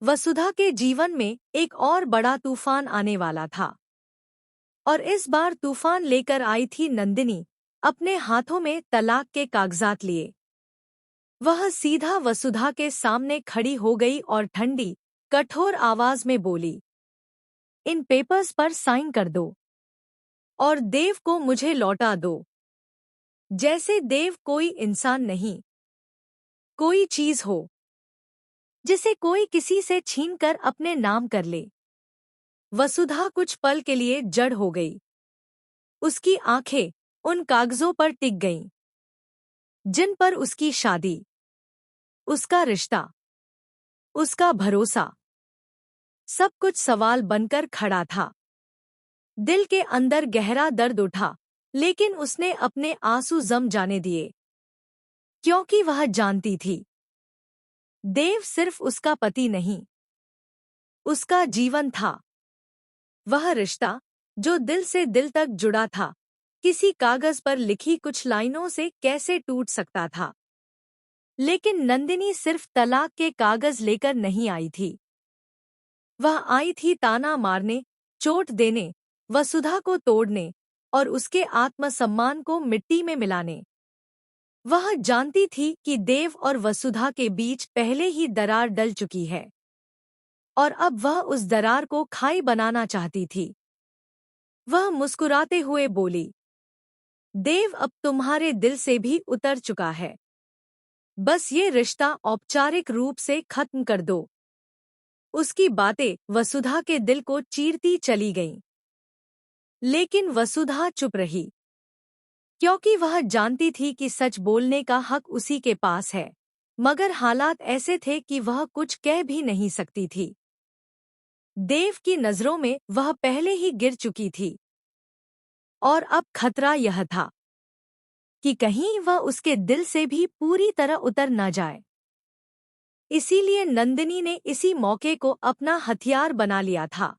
वसुधा के जीवन में एक और बड़ा तूफान आने वाला था। और इस बार तूफान लेकर आई थी नंदिनी, अपने हाथों में तलाक के कागजात लिए। वह सीधा वसुधा के सामने खड़ी हो गई और ठंडी, कठोर आवाज में बोली, इन पेपर्स पर साइन कर दो और देव को मुझे लौटा दो। जैसे देव कोई इंसान नहीं, कोई चीज हो जिसे कोई किसी से छीनकर अपने नाम कर ले। वसुधा कुछ पल के लिए जड़ हो गई। उसकी आंखें उन कागजों पर टिक गईं, जिन पर उसकी शादी, उसका रिश्ता, उसका भरोसा, सब कुछ सवाल बनकर खड़ा था। दिल के अंदर गहरा दर्द उठा, लेकिन उसने अपने आंसू जम जाने दिए, क्योंकि वह जानती थी, देव सिर्फ उसका पति नहीं, उसका जीवन था। वह रिश्ता, जो दिल से दिल तक जुड़ा था, किसी कागज पर लिखी कुछ लाइनों से कैसे टूट सकता था। लेकिन नंदिनी सिर्फ तलाक के कागज लेकर नहीं आई थी। वह आई थी ताना मारने, चोट देने, वसुधा को तोड़ने और उसके आत्मसम्मान को मिट्टी में मिलाने। वह जानती थी कि देव और वसुधा के बीच पहले ही दरार डल चुकी है, और अब वह उस दरार को खाई बनाना चाहती थी। वह मुस्कुराते हुए बोली, देव अब तुम्हारे दिल से भी उतर चुका है। बस ये रिश्ता औपचारिक रूप से खत्म कर दो। उसकी बातें वसुधा के दिल को चीरती चली गईं। लेकिन वसुधा चुप रही, क्योंकि वह जानती थी कि सच बोलने का हक उसी के पास है, मगर हालात ऐसे थे कि वह कुछ कह भी नहीं सकती थी। देव की नजरों में वह पहले ही गिर चुकी थी, और अब खतरा यह था कि कहीं वह उसके दिल से भी पूरी तरह उतर न जाए। इसीलिए नंदिनी ने इसी मौके को अपना हथियार बना लिया था।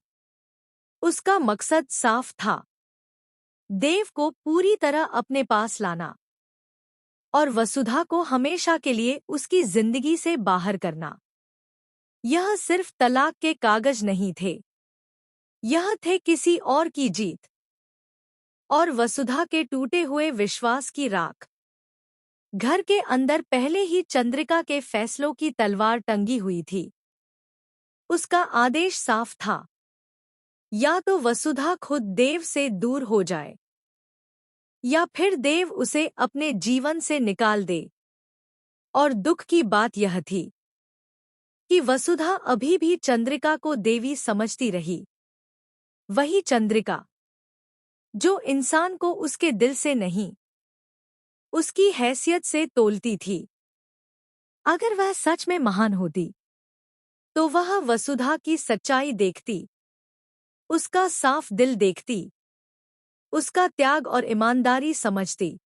उसका मकसद साफ था, देव को पूरी तरह अपने पास लाना और वसुधा को हमेशा के लिए उसकी जिंदगी से बाहर करना। यह सिर्फ तलाक के कागज नहीं थे, यह थे किसी और की जीत और वसुधा के टूटे हुए विश्वास की राख। घर के अंदर पहले ही चंद्रिका के फैसलों की तलवार टंगी हुई थी। उसका आदेश साफ था, या तो वसुधा खुद देव से दूर हो जाए, या फिर देव उसे अपने जीवन से निकाल दे। और दुख की बात यह थी कि वसुधा अभी भी चंद्रिका को देवी समझती रही। वही चंद्रिका जो इंसान को उसके दिल से नहीं, उसकी हैसियत से तोलती थी। अगर वह सच में महान होती, तो वह वसुधा की सच्चाई देखती, उसका साफ दिल देखती, उसका त्याग और ईमानदारी समझती।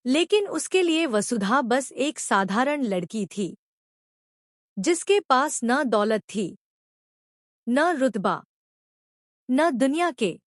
लेकिन उसके लिए वसुधा बस एक साधारण लड़की थी, जिसके पास न दौलत थी, न रुतबा, न दुनिया के